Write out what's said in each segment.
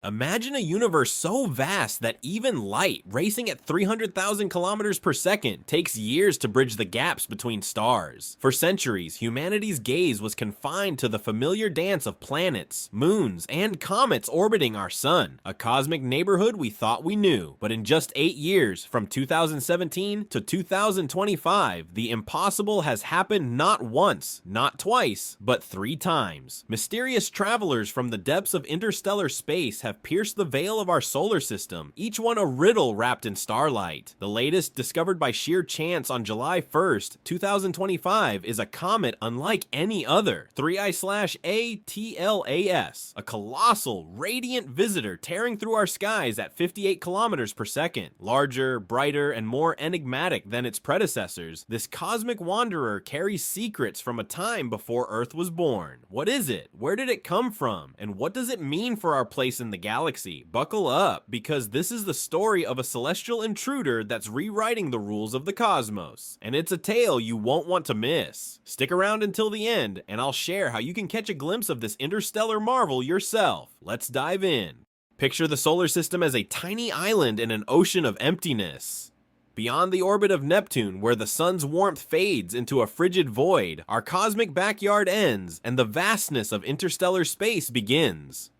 Imagine a universe so vast that even light, racing at 300,000 kilometers per second, takes years to bridge the gaps between stars. For centuries, humanity's gaze was confined to the familiar dance of planets, moons, and comets orbiting our sun, a cosmic neighborhood we thought we knew. But in just 8 years, from 2017 to 2025, the impossible has happened not once, not twice, but 3 times. Mysterious travelers from the depths of interstellar space have pierced the veil of our solar system, each one a riddle wrapped in starlight. The latest, discovered by sheer chance on July 1st, 2025, is a comet unlike any other, 3I/ATLAS, a colossal, radiant visitor tearing through our skies at 58 kilometers per second. Larger, brighter, and more enigmatic than its predecessors, this cosmic wanderer carries secrets from a time before Earth was born. What is it? Where did it come from? And what does it mean for our place in the galaxy? Buckle up, because this is the story of a celestial intruder that's rewriting the rules of the cosmos. And it's a tale you won't want to miss. Stick around until the end, and I'll share how you can catch a glimpse of this interstellar marvel yourself. Let's dive in. Picture the solar system as a tiny island in an ocean of emptiness. Beyond the orbit of Neptune, where the sun's warmth fades into a frigid void, our cosmic backyard ends, and the vastness of interstellar space begins.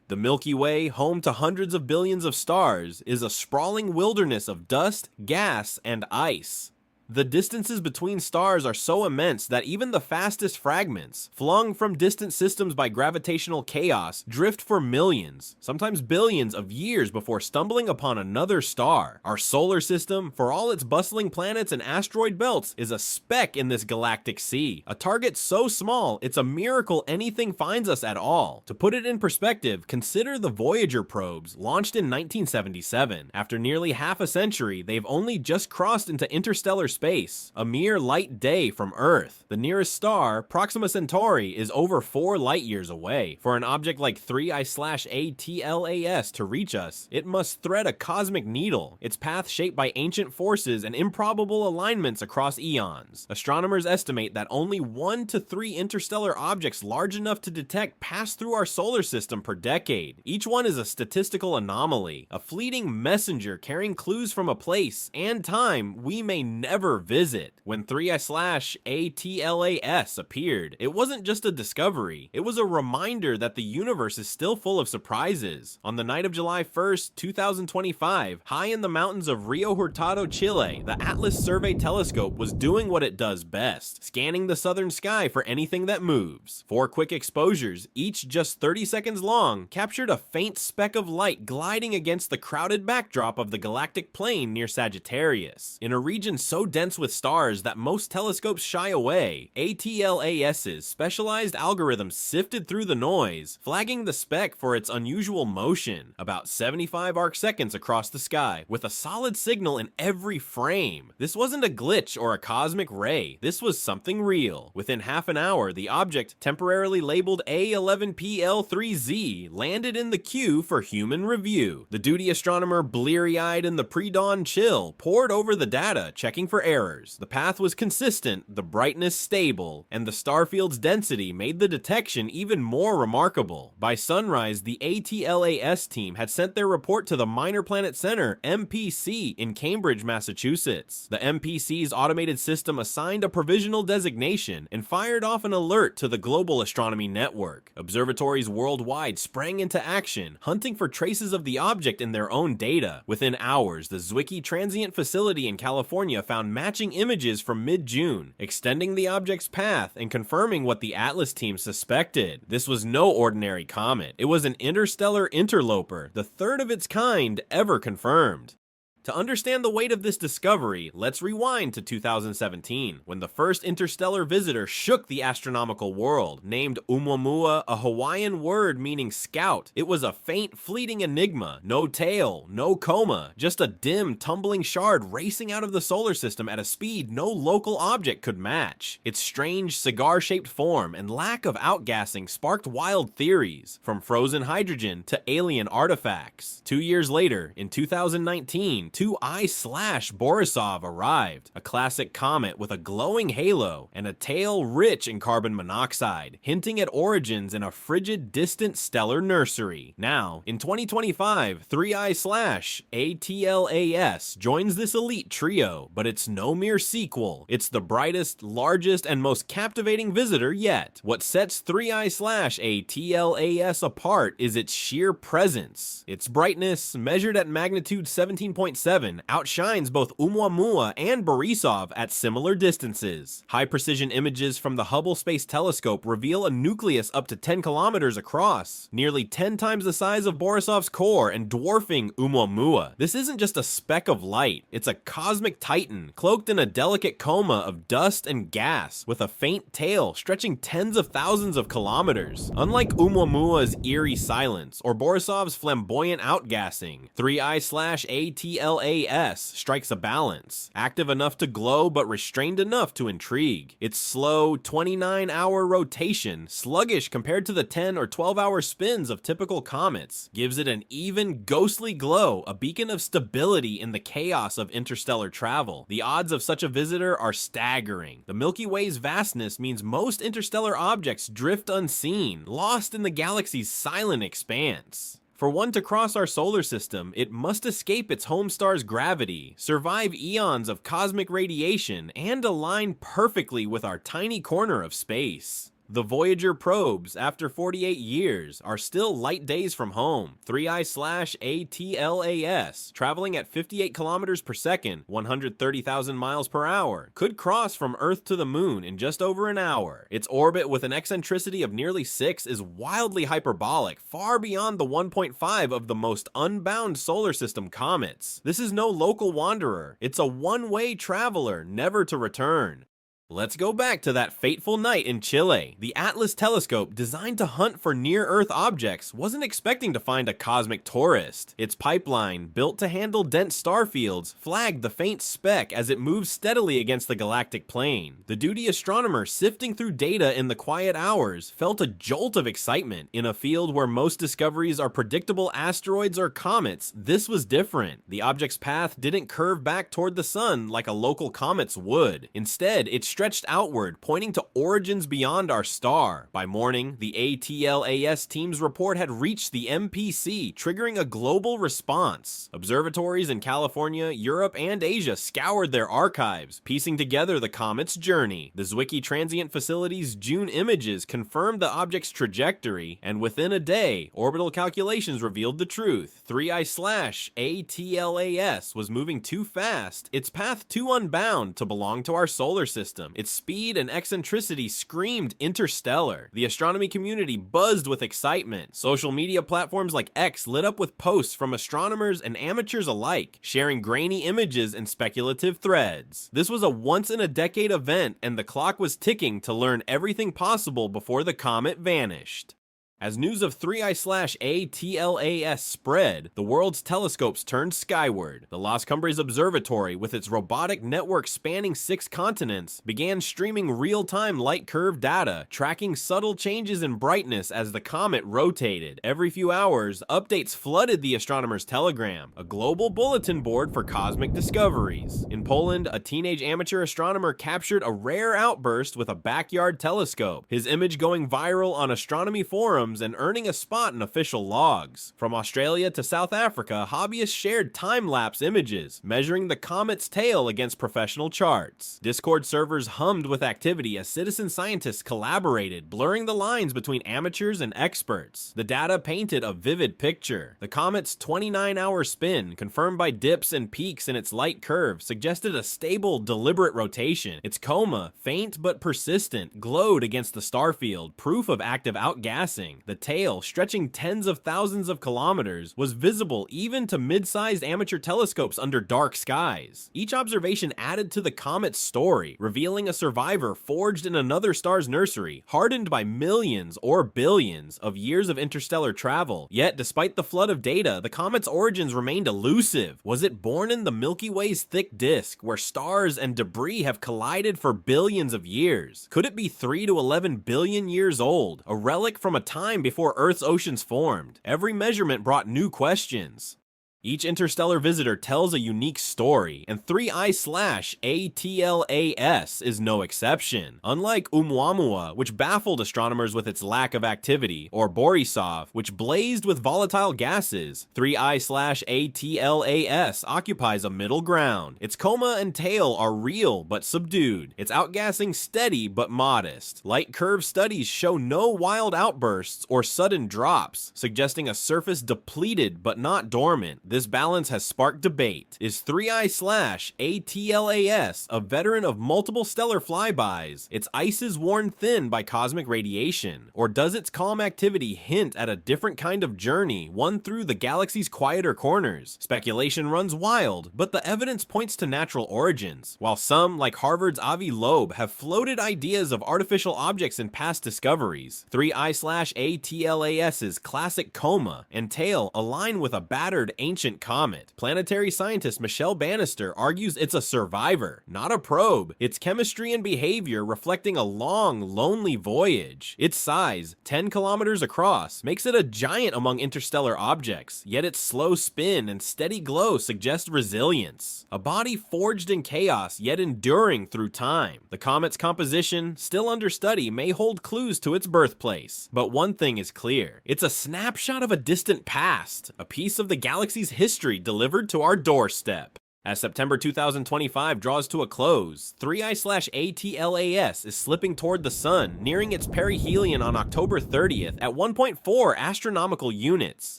The Milky Way, home to hundreds of billions of stars, is a sprawling wilderness of dust, gas, and ice. The distances between stars are so immense that even the fastest fragments, flung from distant systems by gravitational chaos, drift for millions, sometimes billions of years before stumbling upon another star. Our solar system, for all its bustling planets and asteroid belts, is a speck in this galactic sea, a target so small it's a miracle anything finds us at all. To put it in perspective, consider the Voyager probes, launched in 1977. After nearly half a century, they've only just crossed into interstellar space, a mere light day from Earth. The nearest star, Proxima Centauri, is over 4 light years away. For an object like 3I/ATLAS to reach us, it must thread a cosmic needle, its path shaped by ancient forces and improbable alignments across eons. Astronomers estimate that only 1 to 3 interstellar objects large enough to detect pass through our solar system per decade. Each one is a statistical anomaly, a fleeting messenger carrying clues from a place and time we may never visit. When 3I/ATLAS appeared, it wasn't just a discovery, it was a reminder that the universe is still full of surprises. On the night of July 1st, 2025, high in the mountains of Rio Hurtado, Chile, the Atlas Survey Telescope was doing what it does best, scanning the southern sky for anything that moves. 4 quick exposures, each just 30 seconds long, captured a faint speck of light gliding against the crowded backdrop of the galactic plane near Sagittarius. In a region so dense with stars that most telescopes shy away, ATLAS's specialized algorithms sifted through the noise, flagging the speck for its unusual motion, about 75 arcseconds across the sky, with a solid signal in every frame. This wasn't a glitch or a cosmic ray, this was something real. Within half an hour, the object, temporarily labeled A11PL3Z, landed in the queue for human review. The duty astronomer, bleary-eyed in the pre-dawn chill, pored over the data, checking for errors. The path was consistent, the brightness stable, and the starfield's density made the detection even more remarkable. By sunrise, the ATLAS team had sent their report to the Minor Planet Center, MPC, in Cambridge, Massachusetts. The MPC's automated system assigned a provisional designation and fired off an alert to the Global Astronomy Network. Observatories worldwide sprang into action, hunting for traces of the object in their own data. Within hours, the Zwicky Transient Facility in California found matching images from mid-June, extending the object's path and confirming what the Atlas team suspected. This was no ordinary comet. It was an interstellar interloper, the third of its kind ever confirmed. To understand the weight of this discovery, let's rewind to 2017, when the first interstellar visitor shook the astronomical world. Named Oumuamua, a Hawaiian word meaning scout, it was a faint, fleeting enigma. No tail, no coma, just a dim, tumbling shard racing out of the solar system at a speed no local object could match. Its strange, cigar-shaped form and lack of outgassing sparked wild theories, from frozen hydrogen to alien artifacts. 2 years later, in 2019, 2I/Borisov arrived, a classic comet with a glowing halo and a tail rich in carbon monoxide, hinting at origins in a frigid, distant stellar nursery. Now, in 2025, 3I/ATLAS joins this elite trio, but it's no mere sequel. It's the brightest, largest, and most captivating visitor yet. What sets 3I/ATLAS apart is its sheer presence. Its brightness, measured at magnitude 17.7, outshines both Oumuamua and Borisov at similar distances. High-precision images from the Hubble Space Telescope reveal a nucleus up to 10 kilometers across, nearly 10 times the size of Borisov's core and dwarfing Oumuamua. This isn't just a speck of light, it's a cosmic titan, cloaked in a delicate coma of dust and gas, with a faint tail stretching tens of thousands of kilometers. Unlike Oumuamua's eerie silence or Borisov's flamboyant outgassing, 3I/ATLAS strikes a balance, active enough to glow but restrained enough to intrigue. Its slow 29-hour rotation, sluggish compared to the 10 or 12-hour spins of typical comets, gives it an even, ghostly glow, a beacon of stability in the chaos of interstellar travel. The odds of such a visitor are staggering. The Milky Way's vastness means most interstellar objects drift unseen, lost in the galaxy's silent expanse. For one to cross our solar system, it must escape its home star's gravity, survive eons of cosmic radiation, and align perfectly with our tiny corner of space. The Voyager probes, after 48 years, are still light days from home. 3I/ATLAS, traveling at 58 kilometers per second, 130,000 miles per hour, could cross from Earth to the Moon in just over an hour. Its orbit, with an eccentricity of nearly 6, is wildly hyperbolic, far beyond the 1.5 of the most unbound solar system comets. This is no local wanderer. It's a one-way traveler, never to return. Let's go back to that fateful night in Chile. The Atlas telescope, designed to hunt for near-Earth objects, wasn't expecting to find a cosmic tourist. Its pipeline, built to handle dense star fields, flagged the faint speck as it moved steadily against the galactic plane. The duty astronomer, sifting through data in the quiet hours, felt a jolt of excitement. In a field where most discoveries are predictable asteroids or comets, this was different. The object's path didn't curve back toward the sun like a local comet's would. Instead, it stretched outward, pointing to origins beyond our star. By morning, the ATLAS team's report had reached the MPC, triggering a global response. Observatories in California, Europe, and Asia scoured their archives, piecing together the comet's journey. The Zwicky Transient Facility's June images confirmed the object's trajectory, and within a day, orbital calculations revealed the truth. 3I/ATLAS was moving too fast, its path too unbound to belong to our solar system. Its speed and eccentricity screamed interstellar. The astronomy community buzzed with excitement. Social media platforms like X lit up with posts from astronomers and amateurs alike, sharing grainy images and speculative threads. This was a once-in-a-decade event, and the clock was ticking to learn everything possible before the comet vanished. As news of 3I/ATLAS spread, the world's telescopes turned skyward. The Las Cumbres Observatory, with its robotic network spanning 6 continents, began streaming real-time light curve data, tracking subtle changes in brightness as the comet rotated. Every few hours, updates flooded the astronomer's telegram, a global bulletin board for cosmic discoveries. In Poland, a teenage amateur astronomer captured a rare outburst with a backyard telescope, his image going viral on astronomy forums and earning a spot in official logs. From Australia to South Africa, hobbyists shared time-lapse images, measuring the comet's tail against professional charts. Discord servers hummed with activity as citizen scientists collaborated, blurring the lines between amateurs and experts. The data painted a vivid picture. The comet's 29-hour spin, confirmed by dips and peaks in its light curve, suggested a stable, deliberate rotation. Its coma, faint but persistent, glowed against the starfield, proof of active outgassing. The tail, stretching tens of thousands of kilometers, was visible even to mid-sized amateur telescopes under dark skies. Each observation added to the comet's story, revealing a survivor forged in another star's nursery, hardened by millions or billions of years of interstellar travel. Yet, despite the flood of data, the comet's origins remained elusive. Was it born in the Milky Way's thick disk, where stars and debris have collided for billions of years? Could it be 3 to 11 billion years old, a relic from a time before Earth's oceans formed? Every measurement brought new questions. Each interstellar visitor tells a unique story, and 3I/ATLAS is no exception. Unlike Oumuamua, which baffled astronomers with its lack of activity, or Borisov, which blazed with volatile gases, 3I/ATLAS occupies a middle ground. Its coma and tail are real but subdued. Its outgassing steady but modest. Light curve studies show no wild outbursts or sudden drops, suggesting a surface depleted but not dormant. This balance has sparked debate. Is 3I/ATLAS a veteran of multiple stellar flybys, its ice is worn thin by cosmic radiation, or does its calm activity hint at a different kind of journey, one through the galaxy's quieter corners? Speculation runs wild, but the evidence points to natural origins, while some, like Harvard's Avi Loeb, have floated ideas of artificial objects in past discoveries. 3I/ATLAS's classic coma and tail align with a battered ancient comet. Planetary scientist Michelle Bannister argues it's a survivor, not a probe, its chemistry and behavior reflecting a long, lonely voyage. Its size, 10 kilometers across, makes it a giant among interstellar objects, yet its slow spin and steady glow suggest resilience. A body forged in chaos, yet enduring through time. The comet's composition, still under study, may hold clues to its birthplace. But one thing is clear. It's a snapshot of a distant past, a piece of the galaxy's history delivered to our doorstep. As September 2025 draws to a close, 3I/ATLAS is slipping toward the sun, nearing its perihelion on October 30th at 1.4 astronomical units,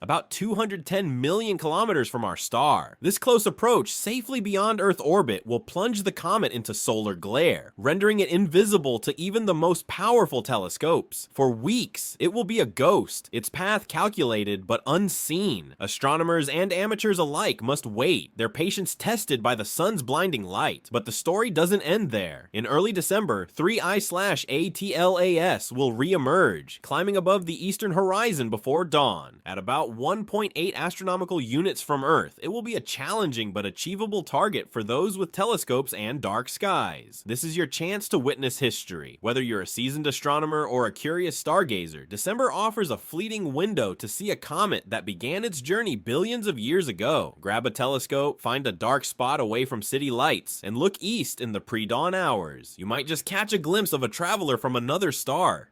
about 210 million kilometers from our star. This close approach, safely beyond Earth orbit, will plunge the comet into solar glare, rendering it invisible to even the most powerful telescopes. For weeks, it will be a ghost, its path calculated but unseen. Astronomers and amateurs alike must wait, their patience tested by the sun's blinding light. But the story doesn't end there. In early December, 3I/ATLAS will re-emerge, climbing above the eastern horizon before dawn. At about 1.8 astronomical units from Earth, it will be a challenging but achievable target for those with telescopes and dark skies. This is your chance to witness history. Whether you're a seasoned astronomer or a curious stargazer, December offers a fleeting window to see a comet that began its journey billions of years ago. Grab a telescope, find a dark spot away from city lights, and look east in the pre-dawn hours. You might just catch a glimpse of a traveler from another star.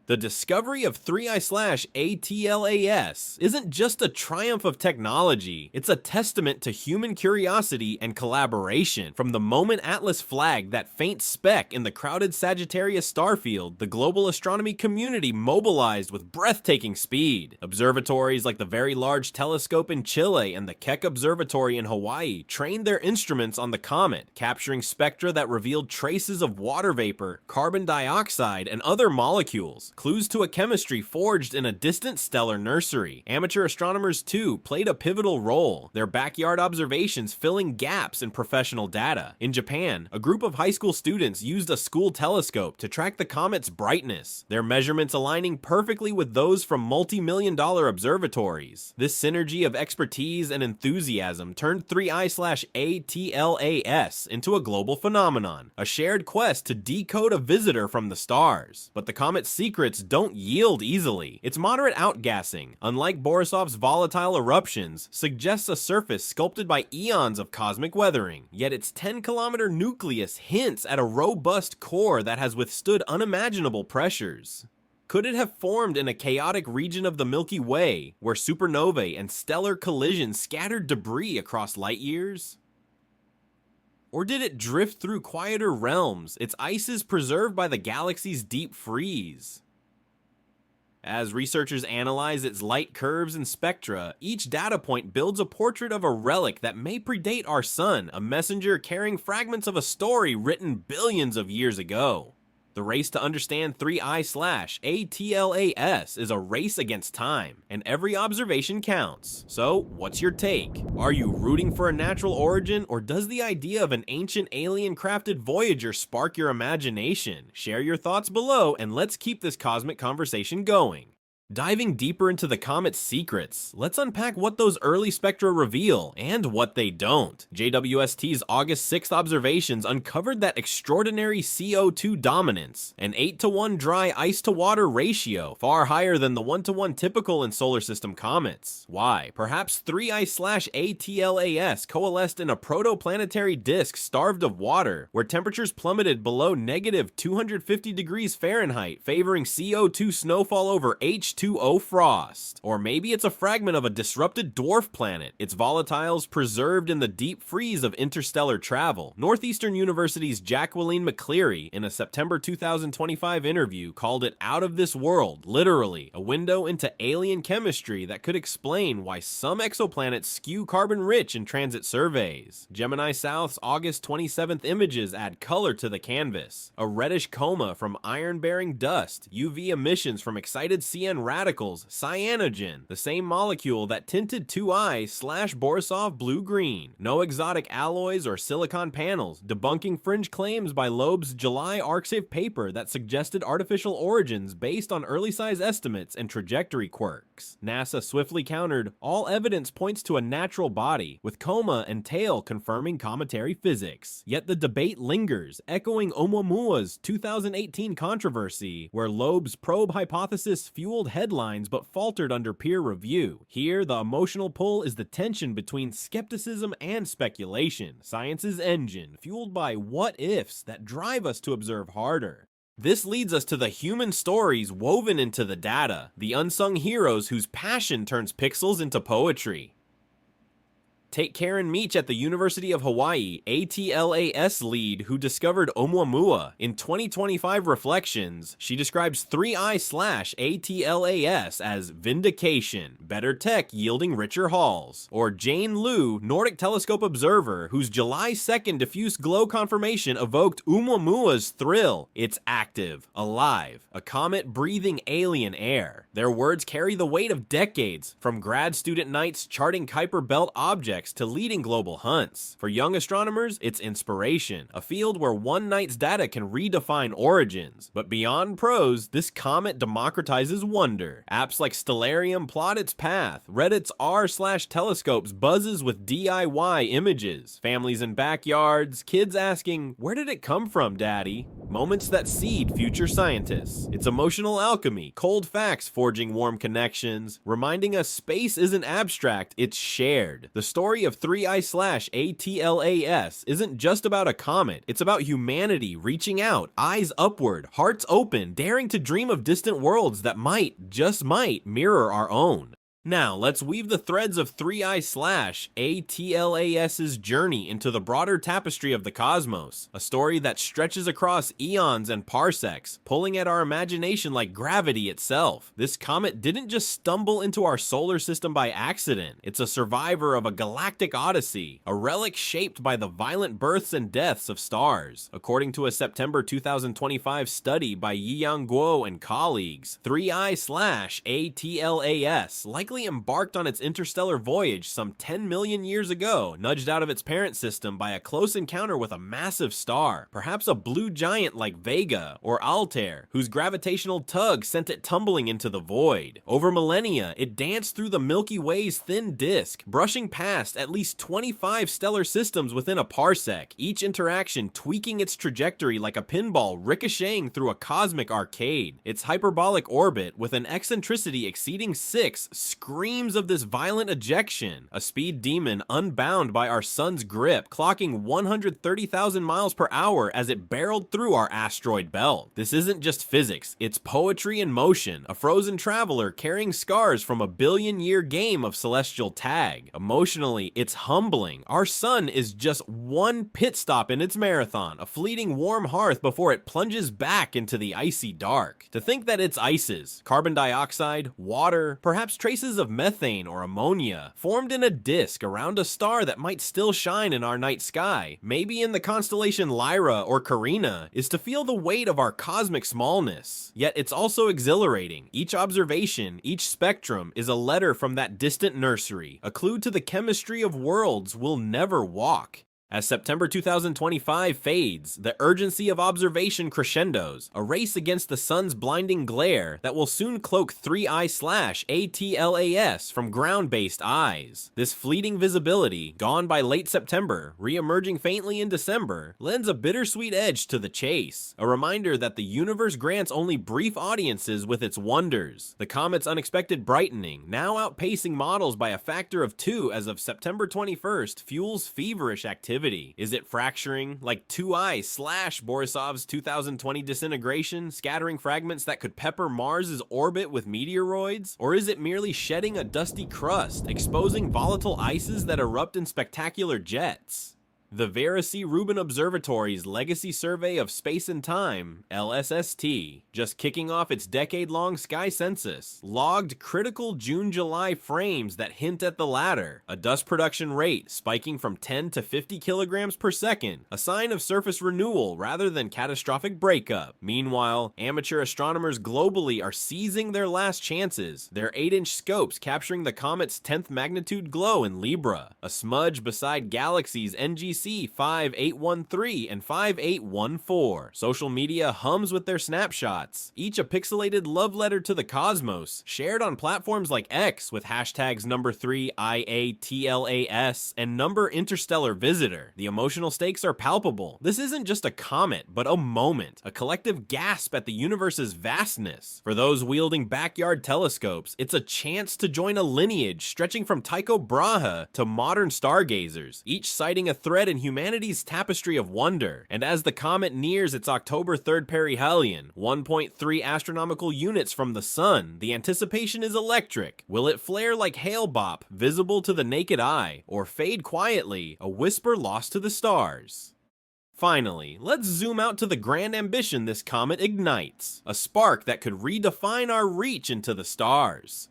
The discovery of 3I/ATLAS isn't just a triumph of technology, it's a testament to human curiosity and collaboration. From the moment Atlas flagged that faint speck in the crowded Sagittarius starfield, the global astronomy community mobilized with breathtaking speed. Observatories like the Very Large Telescope in Chile and the Keck Observatory in Hawaii trained their instruments on the comet, capturing spectra that revealed traces of water vapor, carbon dioxide, and other molecules. Clues to a chemistry forged in a distant stellar nursery. Amateur astronomers, too, played a pivotal role, their backyard observations filling gaps in professional data. In Japan, a group of high school students used a school telescope to track the comet's brightness, their measurements aligning perfectly with those from multi-million-dollar observatories. This synergy of expertise and enthusiasm turned 3I/ATLAS into a global phenomenon, a shared quest to decode a visitor from the stars. But the comet's secrets don't yield easily. Its moderate outgassing, unlike Borisov's volatile eruptions, suggests a surface sculpted by eons of cosmic weathering. Yet its 10-kilometer nucleus hints at a robust core that has withstood unimaginable pressures. Could it have formed in a chaotic region of the Milky Way, where supernovae and stellar collisions scattered debris across light years? Or did it drift through quieter realms, its ices preserved by the galaxy's deep freeze? As researchers analyze its light curves and spectra, each data point builds a portrait of a relic that may predate our sun, a messenger carrying fragments of a story written billions of years ago. The race to understand 3I/ATLAS is a race against time, and every observation counts. So, what's your take? Are you rooting for a natural origin, or does the idea of an ancient alien-crafted Voyager spark your imagination? Share your thoughts below, and let's keep this cosmic conversation going. Diving deeper into the comet's secrets, let's unpack what those early spectra reveal and what they don't. JWST's August 6th observations uncovered that extraordinary CO2 dominance, an 8-to-1 dry ice-to-water ratio, far higher than the 1-to-1 typical in solar system comets. Why? Perhaps 3I/ATLAS coalesced in a protoplanetary disk starved of water, where temperatures plummeted below negative 250 degrees Fahrenheit, favoring CO2 snowfall over H2O frost. Or maybe it's a fragment of a disrupted dwarf planet, its volatiles preserved in the deep freeze of interstellar travel. Northeastern University's Jacqueline McCleary, in a September 2025 interview, called it out of this world, literally, a window into alien chemistry that could explain why some exoplanets skew carbon-rich in transit surveys. Gemini South's August 27th images add color to the canvas. A reddish coma from iron-bearing dust, UV emissions from excited CN radicals, cyanogen, the same molecule that tinted 2I/Borisov blue-green. No exotic alloys or silicon panels, debunking fringe claims by Loeb's July ArcSafe paper that suggested artificial origins based on early size estimates and trajectory quirks. NASA swiftly countered, all evidence points to a natural body, with coma and tail confirming cometary physics. Yet the debate lingers, echoing Oumuamua's 2018 controversy, where Loeb's probe hypothesis fueled headlines but faltered under peer review. Here, the emotional pull is the tension between skepticism and speculation, science's engine, fueled by what-ifs that drive us to observe harder. This leads us to the human stories woven into the data, the unsung heroes whose passion turns pixels into poetry. Take Karen Meach at the University of Hawaii, ATLAS lead who discovered Oumuamua. In 2025 Reflections, she describes 3I/ATLAS as vindication, better tech yielding richer halls. Or Jane Liu, Nordic Telescope observer, whose July 2nd diffuse glow confirmation evoked Oumuamua's thrill. It's active, alive, a comet breathing alien air. Their words carry the weight of decades, from grad student nights charting Kuiper Belt objects to leading global hunts. For young astronomers, it's inspiration, a field where one night's data can redefine origins. But beyond prose, this comet democratizes wonder. Apps like Stellarium plot its path, Reddit's r/telescopes buzzes with DIY images, families in backyards, kids asking, "Where did it come from, Daddy?" Moments that seed future scientists. It's emotional alchemy, cold facts forging warm connections, reminding us space isn't abstract, it's shared. The story of 3I/ATLAS isn't just about a comet, it's about humanity reaching out, eyes upward, hearts open, daring to dream of distant worlds that might, just might, mirror our own. Now, let's weave the threads of 3I/ATLAS's journey into the broader tapestry of the cosmos, a story that stretches across eons and parsecs, pulling at our imagination like gravity itself. This comet didn't just stumble into our solar system by accident, it's a survivor of a galactic odyssey, a relic shaped by the violent births and deaths of stars. According to a September 2025 study by Yiyang Guo and colleagues, 3I/ATLAS likely embarked on its interstellar voyage some 10 million years ago, nudged out of its parent system by a close encounter with a massive star, perhaps a blue giant like Vega or Altair, whose gravitational tug sent it tumbling into the void. Over millennia, it danced through the Milky Way's thin disk, brushing past at least 25 stellar systems within a parsec, each interaction tweaking its trajectory like a pinball ricocheting through a cosmic arcade. Its hyperbolic orbit, with an eccentricity exceeding 6, screams of this violent ejection, a speed demon unbound by our sun's grip, clocking 130,000 miles per hour as it barreled through our asteroid belt. This isn't just physics, it's poetry in motion, a frozen traveler carrying scars from a billion-year game of celestial tag. Emotionally, it's humbling. Our sun is just one pit stop in its marathon, a fleeting warm hearth before it plunges back into the icy dark. To think that its ices, carbon dioxide, water, perhaps traces of methane or ammonia, formed in a disk around a star that might still shine in our night sky, maybe in the constellation Lyra or Carina, is to feel the weight of our cosmic smallness. Yet it's also exhilarating. Each observation, each spectrum, is a letter from that distant nursery, a clue to the chemistry of worlds we'll never walk. As September 2025 fades, the urgency of observation crescendos, a race against the sun's blinding glare that will soon cloak 3I/ATLAS from ground-based eyes. This fleeting visibility, gone by late September, re-emerging faintly in December, lends a bittersweet edge to the chase, a reminder that the universe grants only brief audiences with its wonders. The comet's unexpected brightening, now outpacing models by a factor of 2 as of September 21st, fuels feverish activity. Is it fracturing like 2I/Borisov's 2020 disintegration, scattering fragments that could pepper Mars's orbit with meteoroids? Or is it merely shedding a dusty crust, exposing volatile ices that erupt in spectacular jets? The Vera C. Rubin Observatory's Legacy Survey of Space and Time, LSST, just kicking off its decade-long sky census, logged critical June-July frames that hint at the latter, a dust production rate spiking from 10 to 50 kilograms per second, a sign of surface renewal rather than catastrophic breakup. Meanwhile, amateur astronomers globally are seizing their last chances, their 8-inch scopes capturing the comet's 10th magnitude glow in Libra, a smudge beside galaxies NGC 5813 and 5814. Social media hums with their snapshots, each a pixelated love letter to the cosmos, shared on platforms like X with hashtags number 3IATLAS and number interstellar visitor. The emotional stakes are palpable. This isn't just a comet, but a moment, a collective gasp at the universe's vastness. For those wielding backyard telescopes, it's a chance to join a lineage stretching from Tycho Brahe to modern stargazers, each citing a thread in humanity's tapestry of wonder. And as the comet nears its October 3rd perihelion, 1.3 astronomical units from the sun, the anticipation is electric. Will it flare like hail-bop, visible to the naked eye, or fade quietly, a whisper lost to the stars? Finally, let's zoom out to the grand ambition this comet ignites, a spark that could redefine our reach into the stars.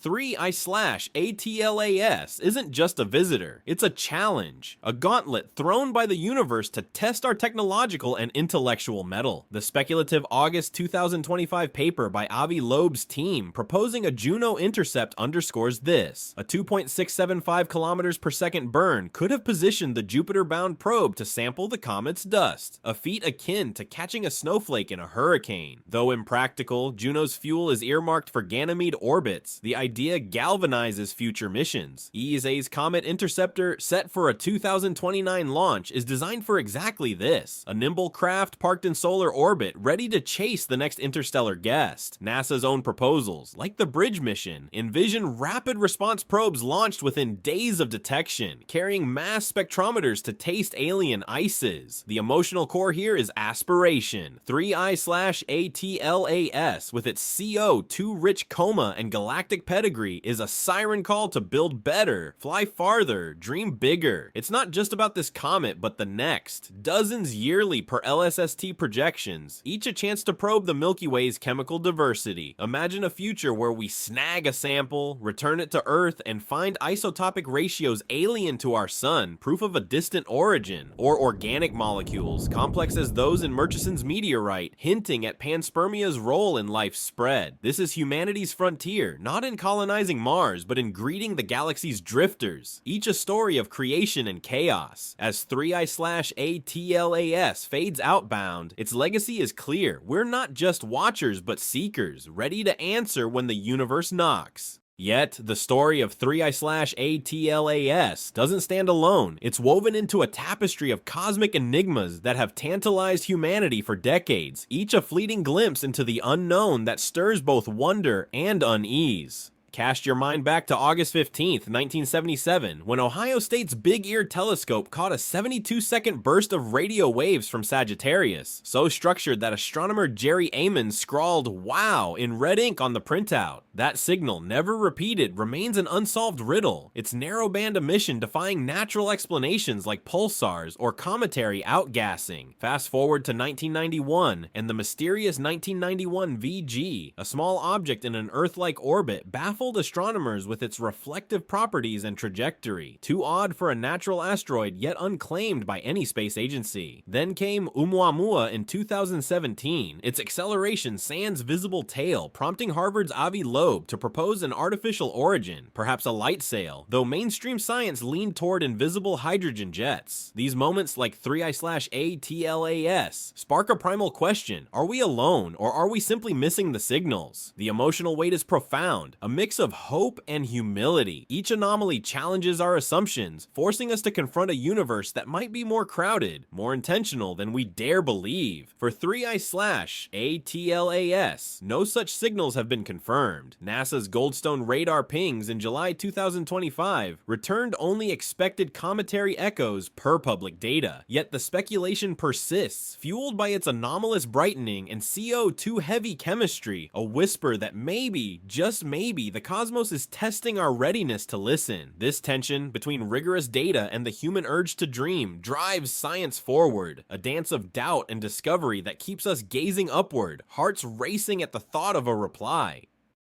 3I/ATLAS isn't just a visitor, it's a challenge, a gauntlet thrown by the universe to test our technological and intellectual mettle. The speculative August 2025 paper by Avi Loeb's team proposing a Juno intercept underscores this. A 2.675 kilometers per second burn could have positioned the Jupiter-bound probe to sample the comet's dust, a feat akin to catching a snowflake in a hurricane. Though impractical, Juno's fuel is earmarked for Ganymede orbits. The idea galvanizes future missions. ESA's Comet Interceptor, set for a 2029 launch, is designed for exactly this. A nimble craft parked in solar orbit, ready to chase the next interstellar guest. NASA's own proposals, like the Bridge mission, envision rapid response probes launched within days of detection, carrying mass spectrometers to taste alien ices. The emotional core here is aspiration. 3I/ATLAS, with its CO2-rich coma and galactic pedigree, is a siren call to build better, fly farther, dream bigger. It's not just about this comet, but the next. Dozens yearly per LSST projections, each a chance to probe the Milky Way's chemical diversity. Imagine a future where we snag a sample, return it to Earth, and find isotopic ratios alien to our sun, proof of a distant origin, or organic molecules, complex as those in Murchison's meteorite, hinting at panspermia's role in life's spread. This is humanity's frontier, not in colonizing Mars, but in greeting the galaxy's drifters, each a story of creation and chaos. As 3I/ATLAS fades outbound, its legacy is clear. We're not just watchers, but seekers, ready to answer when the universe knocks. Yet, the story of 3I/ATLAS doesn't stand alone. It's woven into a tapestry of cosmic enigmas that have tantalized humanity for decades, each a fleeting glimpse into the unknown that stirs both wonder and unease. Cast your mind back to August 15th, 1977, when Ohio State's Big Ear Telescope caught a 72-second burst of radio waves from Sagittarius, so structured that astronomer Jerry Amon scrawled "Wow" in red ink on the printout. That signal, never repeated, remains an unsolved riddle, its narrowband emission defying natural explanations like pulsars or cometary outgassing. Fast forward to 1991, and the mysterious 1991 VG, a small object in an Earth-like orbit, baffles baffled astronomers with its reflective properties and trajectory, too odd for a natural asteroid yet unclaimed by any space agency. Then came Oumuamua in 2017, its acceleration sans visible tail, prompting Harvard's Avi Loeb to propose an artificial origin, perhaps a light sail, though mainstream science leaned toward invisible hydrogen jets. These moments like 3I/ATLAS spark a primal question: are we alone, or are we simply missing the signals? The emotional weight is profound, a mix of hope and humility. Each anomaly challenges our assumptions, forcing us to confront a universe that might be more crowded, more intentional than we dare believe. For 3I/ATLAS, no such signals have been confirmed. NASA's Goldstone radar pings in July 2025 returned only expected cometary echoes per public data. Yet the speculation persists, fueled by its anomalous brightening and CO2-heavy chemistry, a whisper that maybe, just maybe, the cosmos is testing our readiness to listen. This tension between rigorous data and the human urge to dream drives science forward, a dance of doubt and discovery that keeps us gazing upward, hearts racing at the thought of a reply.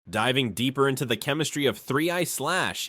Diving deeper into the chemistry of 3I/ATLAS,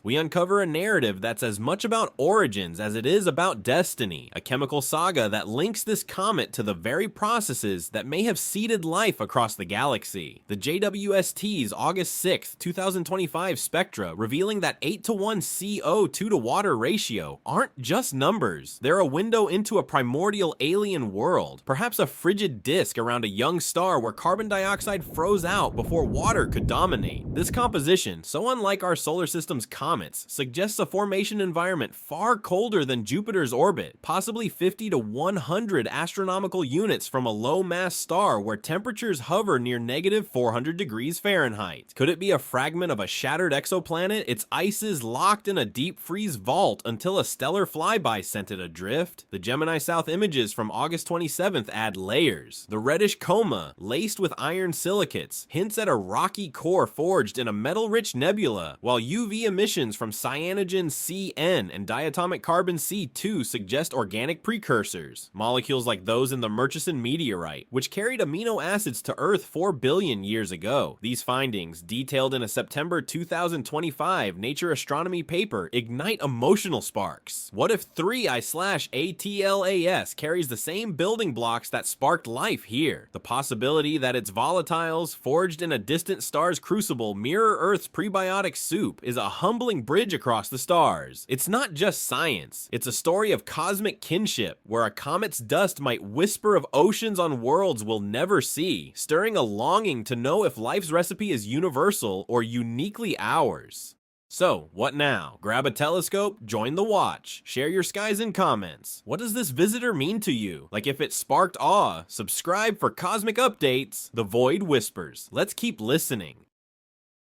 we uncover a narrative that's as much about origins as it is about destiny, a chemical saga that links this comet to the very processes that may have seeded life across the galaxy. The JWST's August 6, 2025 spectra revealing that 8:1 CO2 to water ratio aren't just numbers. They're a window into a primordial alien world, perhaps a frigid disk around a young star where carbon dioxide froze out before water could dominate. This composition, so unlike our solar system's comets, suggests a formation environment far colder than Jupiter's orbit, possibly 50 to 100 astronomical units from a low-mass star where temperatures hover near -400 degrees Fahrenheit. Could it be a fragment of a shattered exoplanet, its ices locked in a deep freeze vault until a stellar flyby sent it adrift? The Gemini South images from August 27th add layers. The reddish coma, laced with iron silicates, hints at a rocky core forged in a metal-rich nebula, while UV emissions from cyanogen CN and diatomic carbon C2 suggest organic precursors, molecules like those in the Murchison meteorite, which carried amino acids to Earth 4 billion years ago. These findings, detailed in a September 2025 Nature Astronomy paper, ignite emotional sparks. What if 3I/ATLAS carries the same building blocks that sparked life here? The possibility that its volatiles, forged in a distant star's crucible, mirror Earth's prebiotic soup is a humbling bridge across the stars. It's not just science, it's a story of cosmic kinship, where a comet's dust might whisper of oceans on worlds we'll never see, stirring a longing to know if life's recipe is universal or uniquely ours. So, what now? Grab a telescope, join the watch, share your skies in comments. What does this visitor mean to you? Like, if it sparked awe, subscribe for cosmic updates. The Void whispers. Let's keep listening.